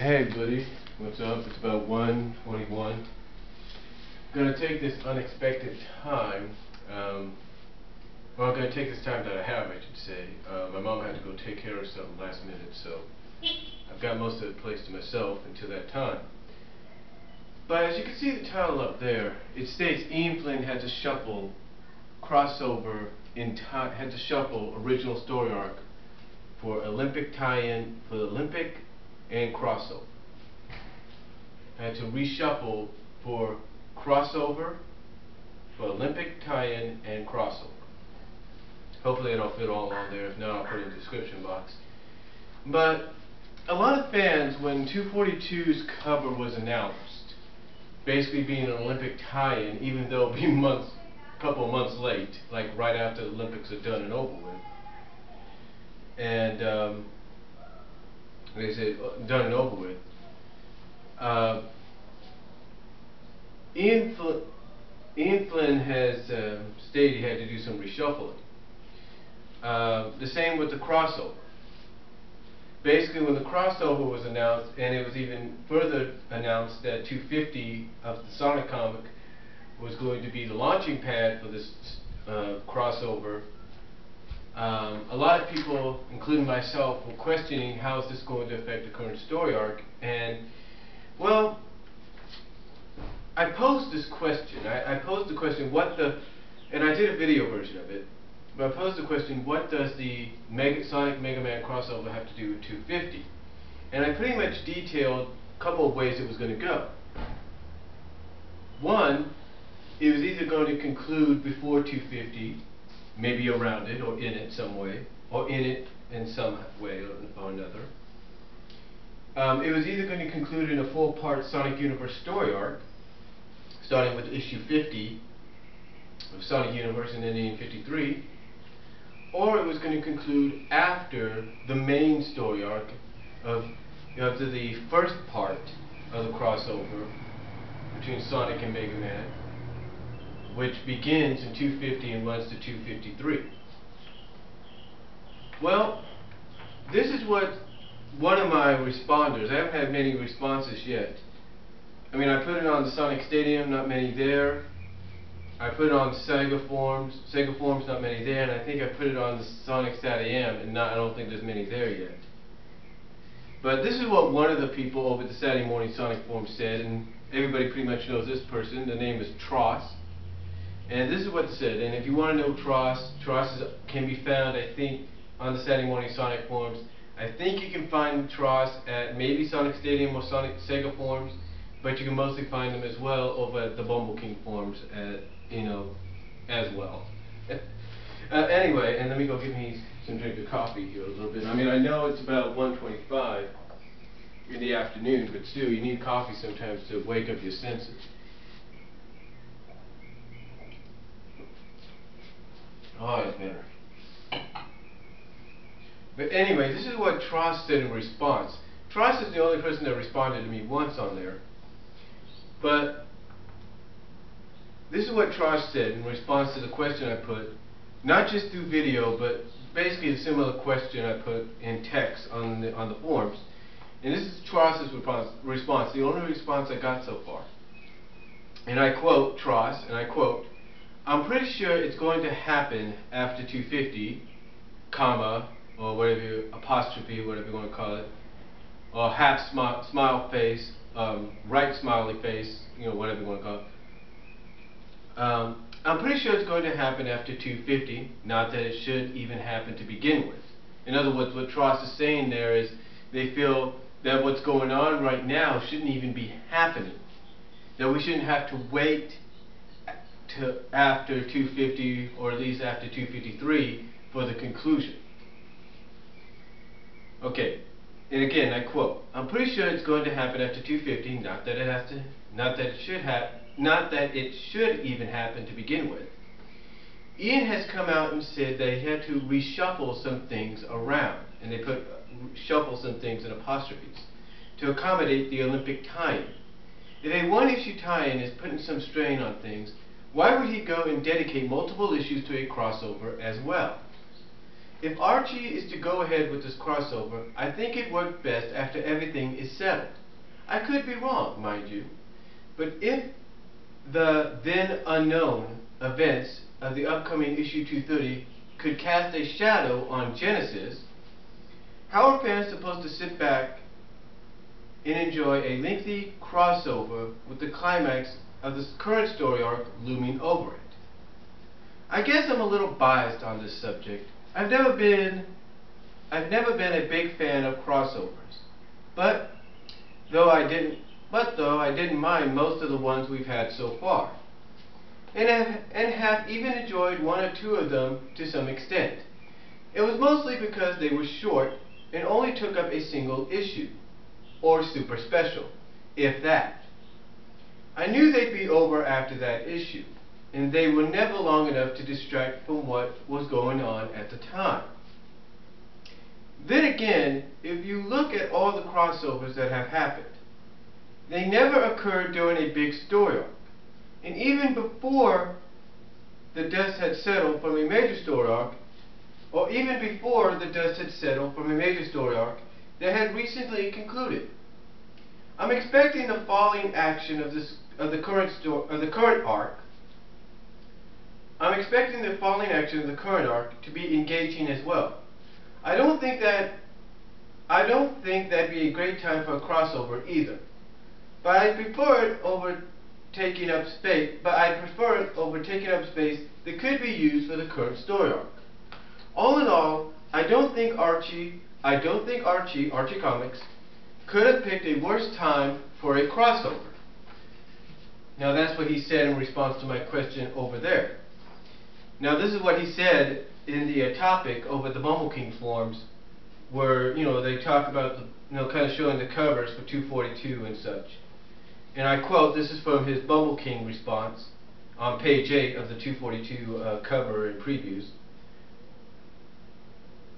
Hey buddy, what's up? It's about 1:21. Gonna take this unexpected time, well, I'm gonna take this time that I have, I should say. My mom had to go take care of something last minute, so I've got most of the place to myself until that time. But as you can see the title up there, it states Ian Flynn had to shuffle crossover had to shuffle original story arc for Olympic tie-in for the Olympic and crossover. I had to reshuffle for crossover, for Olympic tie-in and crossover. Hopefully it'll fit all on there. If not, I'll put it in the description box. But a lot of fans, when 242's cover was announced, basically being an Olympic tie-in, even though it being a couple of months late, like right after the Olympics are done and over with, and they said done and over with. Ian Flynn has stated he had to do some reshuffling. The same with the crossover. Basically, when the crossover was announced, and it was even further announced that 250 of the Sonic comic was going to be the launching pad for this crossover, a lot of people, including myself, were questioning how is this going to affect the current story arc. And, well, I posed this question. I posed the question, and I did a video version of it, but I posed the question, what does the Sonic Mega Man crossover have to do with 250? And I pretty much detailed a couple of ways it was going to go. One, it was either going to conclude before 250, maybe around it, or in it some way, or in it in some way or another. It was either going to conclude in a 4-part Sonic Universe story arc, starting with issue 50 of Sonic Universe and ending in 53, or it was going to conclude after the main story arc of the first part of the crossover between Sonic and Mega Man, which begins in 250 and runs to 253. Well, this is what one of my responders, I haven't had many responses yet. I mean, I put it on the Sonic Stadium, not many there. I put it on Sega Forums, not many there, and I think I put it on the Sonic Sat AM, and I don't think there's many there yet. But this is what one of the people over at the Saturday Morning Sonic Forum said, and everybody pretty much knows this person. The name is Tross. And this is what it said. And if you want to know Tross can be found, I think, on the Saturday Morning Sonic Forums. I think you can find Tross at maybe Sonic Stadium or Sega Forums, but you can mostly find them as well over at the Bumble King Forums, as well. Anyway, and let me go get me some drink of coffee here a little bit. I mean, I know it's about 1:25 in the afternoon, but still, you need coffee sometimes to wake up your senses. Oh, that's better. But anyway, this is what Tross said in response. Tross is the only person that responded to me once on there. But this is what Tross said in response to the question I put, not just through video, but basically a similar question I put in text on the forums. And this is Tross's response, the only response I got so far. And I quote Tross, and I quote, "I'm pretty sure it's going to happen after 250, comma, or whatever, apostrophe, whatever you want to call it, or half smile face, right smiley face, whatever you want to call it. I'm pretty sure it's going to happen after 250, not that it should even happen to begin with." In other words, what Tross is saying there is they feel that what's going on right now shouldn't even be happening. That we shouldn't have to wait to after 250, or at least after 253, for the conclusion. Okay, and again I quote, "I'm pretty sure it's going to happen after 250, not that it should even happen to begin with." Ian has come out and said that he had to reshuffle some things around, and they put shuffle some things in apostrophes, to accommodate the Olympic tie-in. If a one-issue tie-in is putting some strain on things, why would he go and dedicate multiple issues to a crossover as well? if Archie is to go ahead with this crossover, I think it worked best after everything is settled. I could be wrong, mind you, but if the then unknown events of the upcoming issue 230 could cast a shadow on Genesis, how are fans supposed to sit back and enjoy a lengthy crossover with the climax of the current story arc looming over it? I guess I'm a little biased on this subject. I've never been a big fan of crossovers, but though I didn't mind most of the ones we've had so far, and have even enjoyed one or two of them to some extent. It was mostly because they were short and only took up a single issue, or super special, if that. I knew they'd be over after that issue, and they were never long enough to distract from what was going on at the time. Then again, if you look at all the crossovers that have happened, they never occurred during a big story arc. And even before the dust had settled from a major story arc, or even before the dust had settled from a major story arc that had recently concluded. I'm expecting the falling action of the current arc. I'm expecting the falling action of the current arc to be engaging as well. I don't think that'd be a great time for a crossover either. But I prefer it over taking up space that could be used for the current story arc. All in all, I don't think Archie Comics could have picked a worse time for a crossover. Now that's what he said in response to my question over there. Now this is what he said in the topic over the Bumble King forums, where they talk about kind of showing the covers for 242 and such. And I quote, this is from his Bumble King response on page 8 of the 242 cover and previews.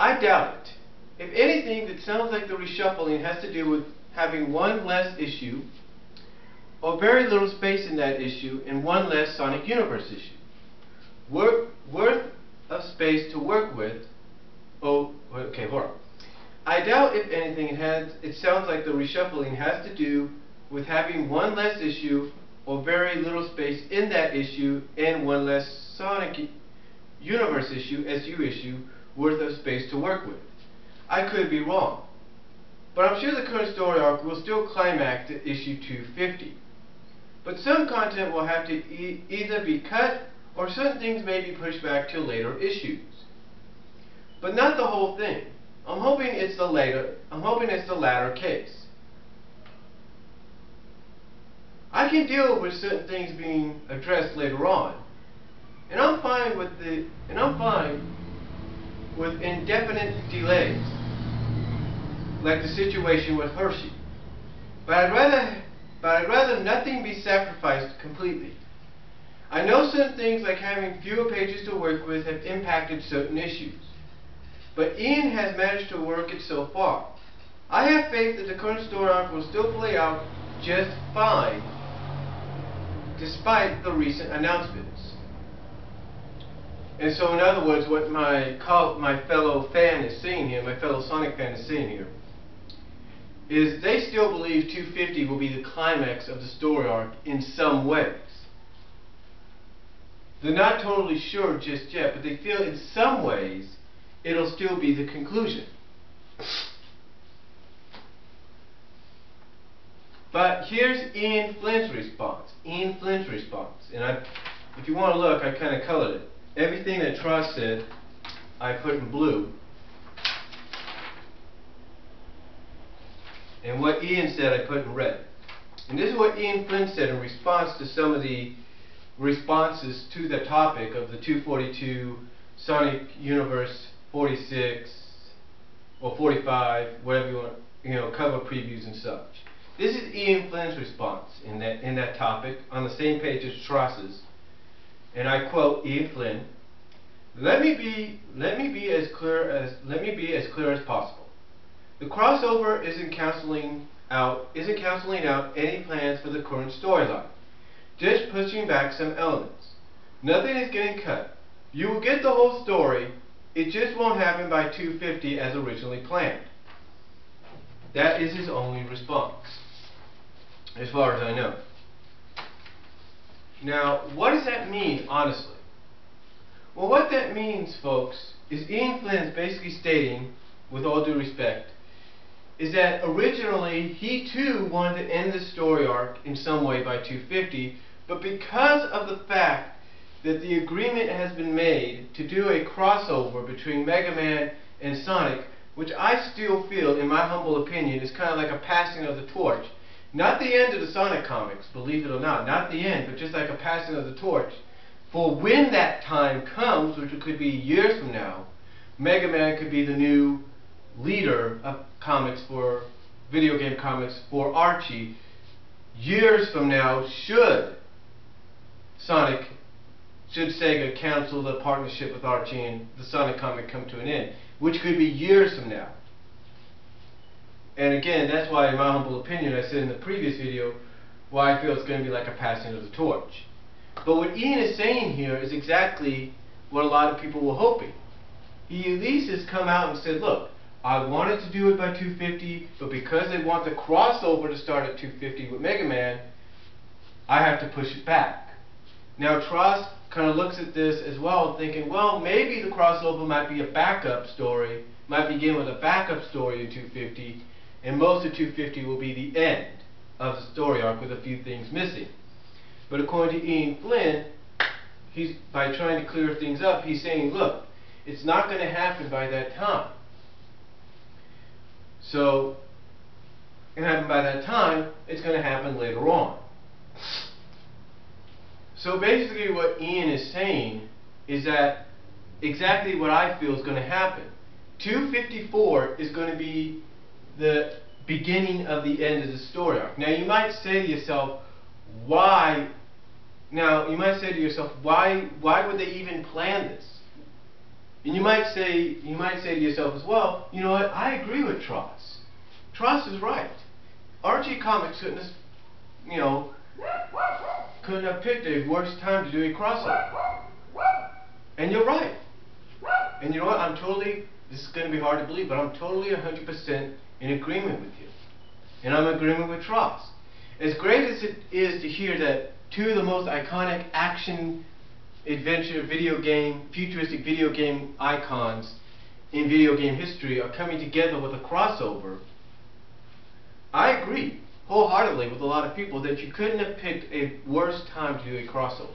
I doubt it. If anything, that sounds like the reshuffling has to do with having one less issue, or very little space in that issue, and one less Sonic Universe issue. Worth of space to work with. Oh, okay, hold on. I doubt, if anything, it sounds like the reshuffling has to do with having one less issue, or very little space in that issue, and one less Sonic Universe issue, SU issue, worth of space to work with. I could be wrong, but I'm sure the current story arc will still climax at issue 250. But some content will have to either be cut, or certain things may be pushed back to later issues. But not the whole thing. I'm hoping it's the latter case. I can deal with certain things being addressed later on, and I'm fine with indefinite delays, like the situation with Hershey. But I'd rather nothing be sacrificed completely. I know certain things like having fewer pages to work with have impacted certain issues, but Ian has managed to work it so far. I have faith that the current story arc will still play out just fine, despite the recent announcements. And so, in other words, what my fellow fan is saying here, my fellow Sonic fan is saying here, is they still believe 250 will be the climax of the story arc in some ways. They're not totally sure just yet, but they feel in some ways it'll still be the conclusion. But here's Ian Flynn's response. And if you want to look, I kind of colored it. Everything that Tross said, I put in blue. And what Ian said, I put in red. And this is what Ian Flynn said in response to some of the responses to the topic of the 242 Sonic Universe 46 or 45, whatever you want, cover previews and such. This is Ian Flynn's response in that topic on the same page as Tross's, and I quote Ian Flynn: Let me be as clear as possible. The crossover isn't canceling out any plans for the current storyline, just pushing back some elements. Nothing is getting cut. You will get the whole story, it just won't happen by 250 as originally planned. That is his only response, as far as I know. Now, what does that mean, honestly? Well, what that means, folks, is Ian Flynn's basically stating, with all due respect, is that originally he too wanted to end the story arc in some way by 250, but because of the fact that the agreement has been made to do a crossover between Mega Man and Sonic, which I still feel, in my humble opinion, is kind of like a passing of the torch. Not the end of the Sonic comics, believe it or not the end, but just like a passing of the torch. For when that time comes, which could be years from now, Mega Man could be the new leader of comics for, video game comics for Archie. Years from now, should Sega cancel the partnership with Archie and the Sonic comic come to an end, which could be years from now. And again, that's why, in my humble opinion, I said in the previous video, why I feel it's going to be like a passing of the torch. But what Ian is saying here is exactly what a lot of people were hoping. He at least has come out and said, look, I wanted to do it by 250, but because they want the crossover to start at 250 with Mega Man, I have to push it back. Now Trost kind of looks at this as well, thinking, well, maybe the crossover might be a backup story, might begin with a backup story in 250, and most of 250 will be the end of the story arc with a few things missing. But according to Ian Flynn, by trying to clear things up, he's saying, look, it's not going to happen by that time. So, it's going to happen by that time, it's going to happen later on. So basically what Ian is saying is that exactly what I feel is going to happen. 254 is going to be the beginning of the end of the story arc. Now you might say to yourself, why? Now you might say to yourself, why would they even plan this? And you might say to yourself as well, you know what? I agree with Trost. Trost is right. Archie Comics couldn't have picked a worse time to do a crossover. And you're right. And you know what? This is going to be hard to believe, but I'm totally 100% in agreement with you. And I'm in agreement with Trost. As great as it is to hear that two of the most iconic action adventure futuristic video game icons in video game history are coming together with a crossover, I agree wholeheartedly with a lot of people that you couldn't have picked a worse time to do a crossover.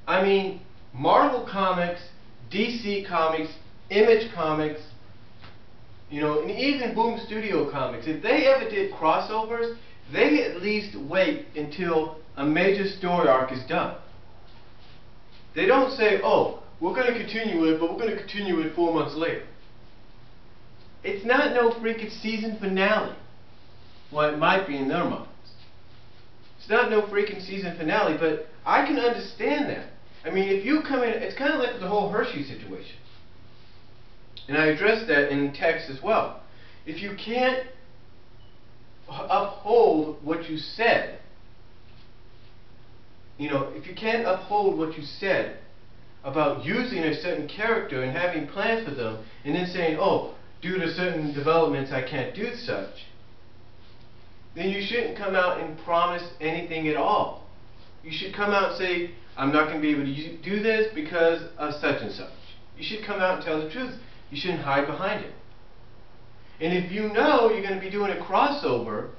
I mean, Marvel Comics, DC Comics, Image Comics, and even Boom Studio Comics, if they ever did crossovers, they at least wait until a major story arc is done. They don't say, oh, we're going to continue it, but we're going to continue it 4 months later. It's not no freaking season finale. Well, it might be in their minds. It's not no freaking season finale, but I can understand that. I mean, if you come in, it's kind of like the whole Hershey situation. And I addressed that in text as well. If you can't uphold what you said, if you can't uphold what you said about using a certain character and having plans for them, and then saying, oh, due to certain developments I can't do such, then you shouldn't come out and promise anything at all. You should come out and say, I'm not going to be able to do this because of such and such. You should come out and tell the truth. You shouldn't hide behind it. And if you know you're going to be doing a crossover,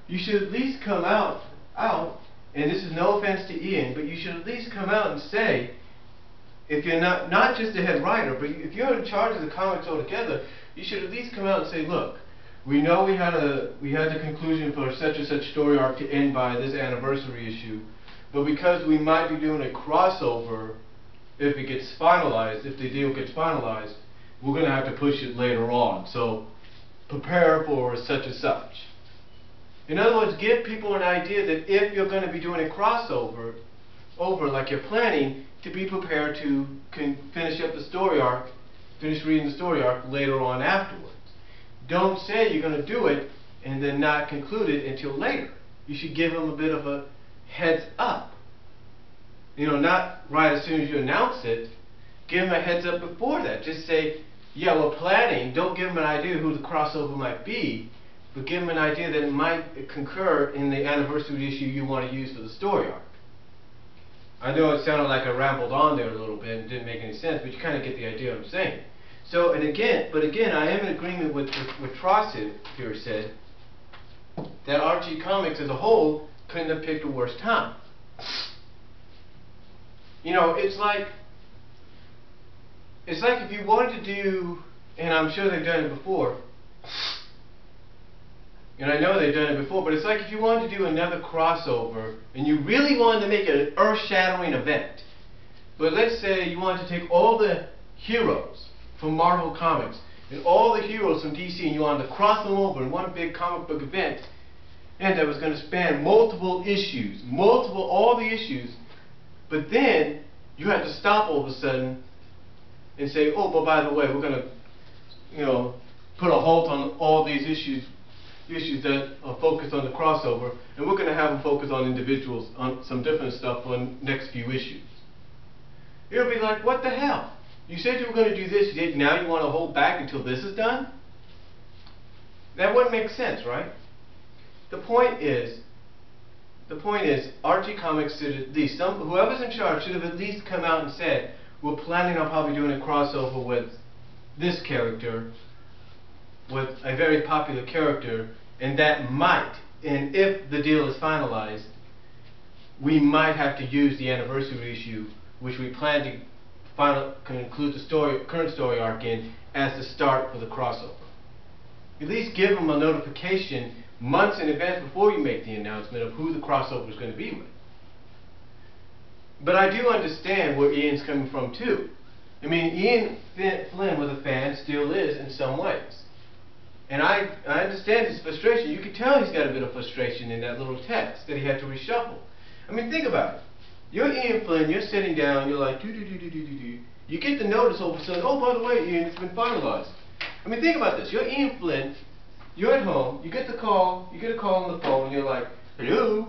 you should at least come out, and this is no offense to Ian, but you should at least come out and say, if you're not just the head writer, but if you're in charge of the comics altogether, you should at least come out and say, look, we know we had the conclusion for such and such story arc to end by this anniversary issue, but because we might be doing a crossover, if it gets finalized, if the deal gets finalized, we're going to have to push it later on. So prepare for such and such. In other words, give people an idea that if you're going to be doing a crossover, like you're planning, to be prepared to finish up the story arc, finish reading the story arc later on afterwards. Don't say you're going to do it and then not conclude it until later. You should give them a bit of a heads up. Not right as soon as you announce it, give them a heads up before that. Just say, yeah, we're planning. Don't give them an idea who the crossover might be, but give them an idea that it might concur in the anniversary issue you want to use for the story arc. I know it sounded like I rambled on there a little bit and didn't make any sense, but you kind of get the idea of what I'm saying. So, but again, I am in agreement with Trossid here said that Archie Comics as a whole couldn't have picked a worse time. You know, it's like if you wanted to do, and I'm sure they've done it before, and I know they've done it before, but it's like if you wanted to do another crossover and you really wanted to make it an earth-shattering event. But let's say you wanted to take all the heroes from Marvel Comics and all the heroes from DC and you wanted to cross them over in one big comic book event, and that was going to span multiple issues, all the issues, but then you had to stop all of a sudden and say, oh, but by the way, we're going to, you know, put a halt on all these issues that are focused on the crossover, and we're going to have them focus on individuals, on some different stuff on next few issues. It'll be like, what the hell? You said you were going to do this, now you want to hold back until this is done? That wouldn't make sense, right? The point is, Archie Comics should at least, whoever's in charge should have at least come out and said, we're planning on probably doing a crossover with this character, with a very popular character, and that might, and if the deal is finalized, we might have to use the anniversary issue, which we plan to conclude the current story arc in, as the start for the crossover. At least give them a notification months in advance before you make the announcement of who the crossover is going to be with. But I do understand where Ian's coming from too. I mean, Ian Flynn was a fan, still is in some ways. And I understand his frustration. You can tell he's got a bit of frustration in that little text that he had to reshuffle. I mean, think about it. You're Ian Flynn, you're sitting down, you're like, do. You get the notice all of a sudden, oh, by the way, Ian, it's been finalized. I mean, think about this. You're Ian Flynn, you're at home, you get a call on the phone, and you're like, hello?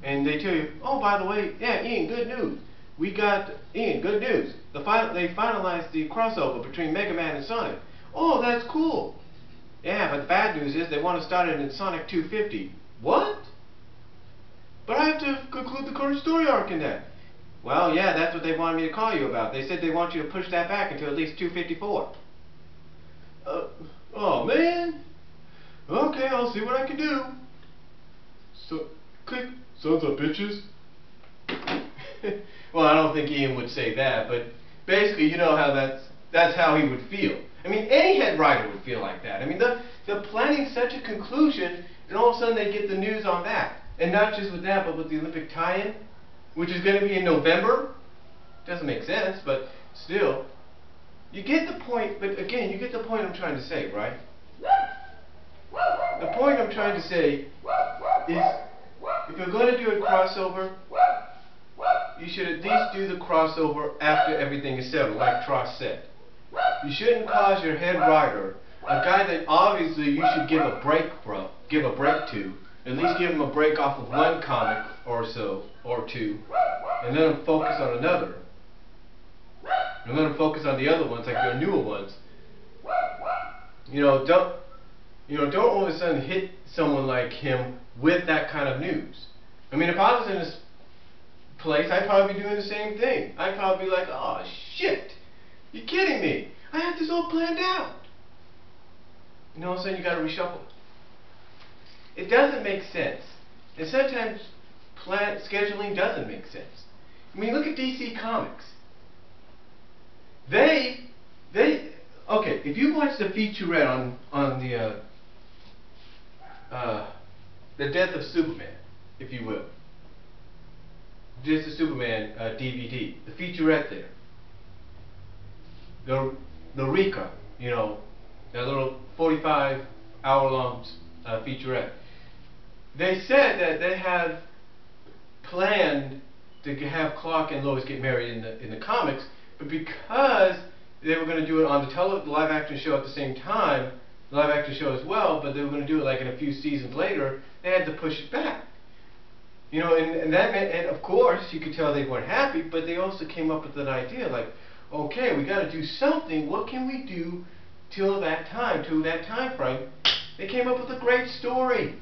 And they tell you, oh, by the way, yeah, Ian, good news. We got, Ian, good news. They finalized the crossover between Mega Man and Sonic. Oh, that's cool. Yeah, but the bad news is they want to start it in Sonic 250. What? But I have to conclude the current story arc in that. Well, yeah, that's what they wanted me to call you about. They said they want you to push that back until at least 254. Oh, man. Okay, I'll see what I can do. So, click. Sons of bitches. Well, I don't think Ian would say that, but basically, you know how that's how he would feel. I mean, any head writer would feel like that. I mean, they're planning such a conclusion, and all of a sudden they get the news on that. And not just with that, but with the Olympic tie-in, which is going to be in November. Doesn't make sense, but still. You get the point, but again, you get the point I'm trying to say, right? The point I'm trying to say is, if you're going to do a crossover, you should at least do the crossover after everything is settled, like Tross said. You shouldn't cause your head writer, a guy that obviously you should give a break to, at least give him a break off of one comic or so, or two, and let him focus on another. And let him focus on the other ones, like their newer ones. Don't all of a sudden hit someone like him with that kind of news. I mean, if I was in this place, I'd probably be doing the same thing. I'd probably be like, oh shit, you kidding me? I had this all planned out. And all of a sudden you got to reshuffle. It doesn't make sense. And sometimes scheduling doesn't make sense. I mean, look at DC Comics. Okay, if you watch the featurette on the Death of Superman, if you will, Death of Superman DVD, the featurette there, the Rika, you know, that little 45-hour-long featurette. They said that they had planned to have Clark and Lois get married in the comics, but because they were going to do it on the live-action show at the same time, the live-action show as well, but they were going to do it like in a few seasons later, they had to push it back. You know, and that meant, and of course, you could tell they weren't happy, but they also came up with an idea like, okay, we got to do something. What can we do till that time frame? They came up with a great story.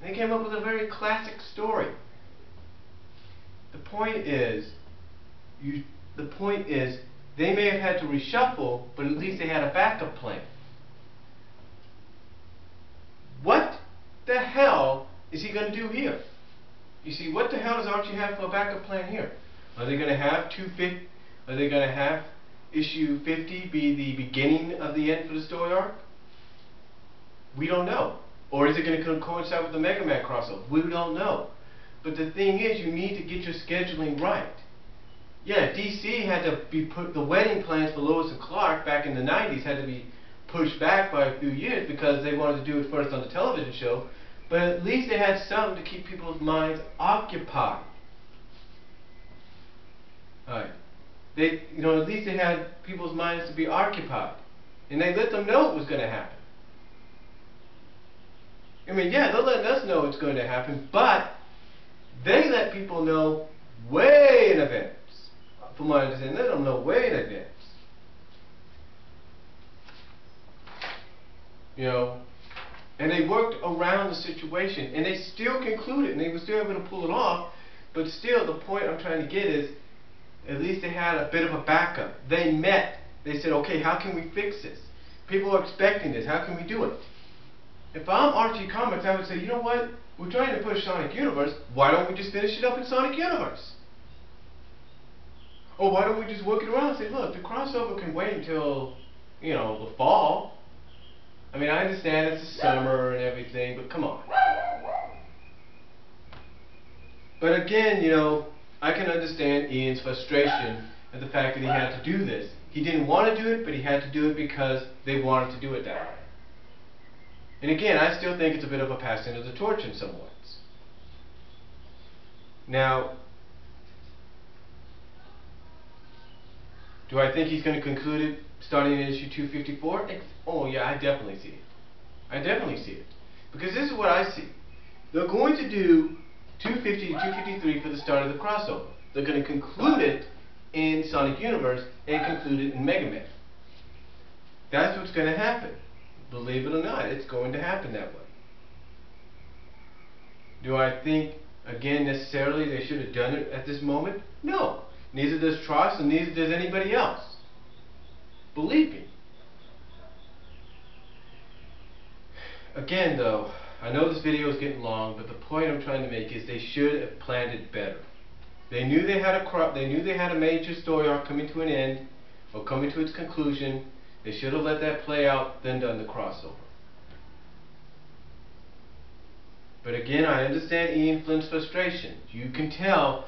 They came up with a very classic story. The point is, they may have had to reshuffle, but at least they had a backup plan. What the hell is he going to do here? You see, what the hell does Archie have for a backup plan here? Are they going to have Are they going to have issue 50 be the beginning of the end for the story arc? We don't know. Or is it going to coincide with the Mega Man crossover? We don't know. But the thing is, you need to get your scheduling right. Yeah, DC had to be the wedding plans for Lois and Clark back in the 90s had to be pushed back by a few years because they wanted to do it first on the television show. But at least they had something to keep people's minds occupied. Alright. At least they had people's minds to be occupied. And they let them know it was going to happen. I mean, yeah, they're letting us know it's going to happen, but they let people know way in advance. From what I understand, they let them know way in advance. And they worked around the situation, and they still concluded, and they were still able to pull it off, but still, the point I'm trying to get is, at least they had a bit of a backup. They met. They said, okay, how can we fix this? People are expecting this. How can we do it? If I'm Archie Comics, I would say, you know what? We're trying to push Sonic Universe. Why don't we just finish it up in Sonic Universe? Or why don't we just work it around and say, look, the crossover can wait until, the fall. I mean, I understand it's the summer and everything, but come on. But again, I can understand Ian's frustration at the fact that he had to do this. He didn't want to do it, but he had to do it because they wanted to do it that way. And again, I still think it's a bit of a passing of the torch in some ways. Now, do I think he's going to conclude it starting in issue 254? Oh yeah, I definitely see it. I definitely see it. Because this is what I see. They're going to do 250 to 253 for the start of the crossover. They're going to conclude it in Sonic Universe and conclude it in Mega Man. That's what's going to happen. Believe it or not, it's going to happen that way. Do I think, again, necessarily they should have done it at this moment? No. Neither does Tross and neither does anybody else. Believe me. Again, though, I know this video is getting long, but the point I'm trying to make is they should have planned it better. They knew they had a major story arc coming to an end or coming to its conclusion. They should have let that play out, then done the crossover. But again, I understand Ian Flynn's frustration. You can tell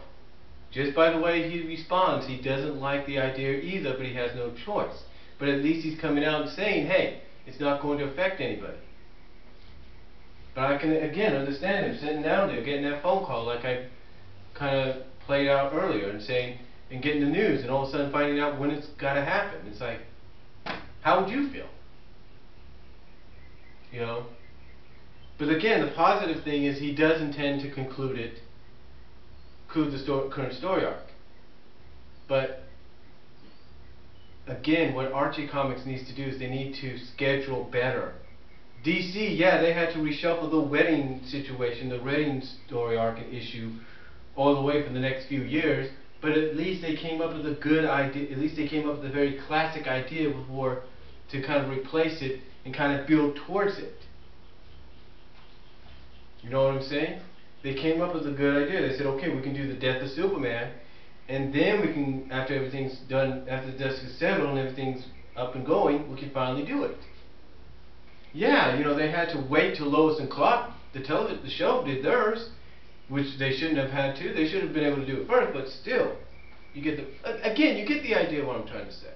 just by the way he responds, he doesn't like the idea either, but he has no choice. But at least he's coming out and saying, hey, it's not going to affect anybody. But I can, again, understand him sitting down there, getting that phone call like I kind of played out earlier, and saying, and getting the news, and all of a sudden finding out when it's got to happen. It's like, how would you feel? But again, the positive thing is he does intend to conclude the current story arc. But again, what Archie Comics needs to do is they need to schedule better. DC, yeah, they had to reshuffle the wedding situation, the wedding story arc and issue all the way for the next few years, but at least they came up with a good idea, at least they came up with a very classic idea before to kind of replace it and kind of build towards it. You know what I'm saying? They came up with a good idea. They said, okay, we can do the death of Superman, and then we can, after everything's done, after the dust is settled and everything's up and going, we can finally do it. Yeah, they had to wait till Lois and Clark, the show, did theirs, which they shouldn't have had to. They should have been able to do it first, but still, you get the idea of what I'm trying to say.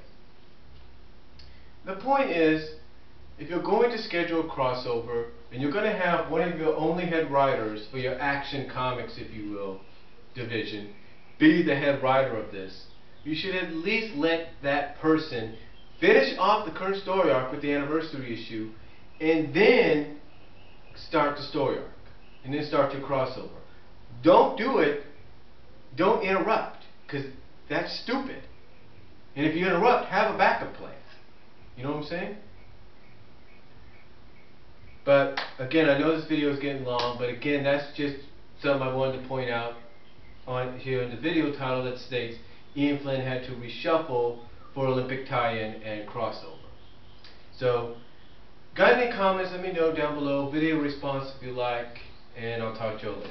The point is, if you're going to schedule a crossover, and you're going to have one of your only head writers for your Action Comics, if you will, division, be the head writer of this, you should at least let that person finish off the current story arc with the anniversary issue, and then start the story arc, and then start your crossover. Don't do it, don't interrupt, because that's stupid. And if you interrupt, have a backup plan. You know what I'm saying? But again, I know this video is getting long, but again, that's just something I wanted to point out on here in the video title that states Ian Flynn had to reshuffle for Olympic tie-in and crossover. So, got any comments, let me know down below. Video response if you like, and I'll talk to you later.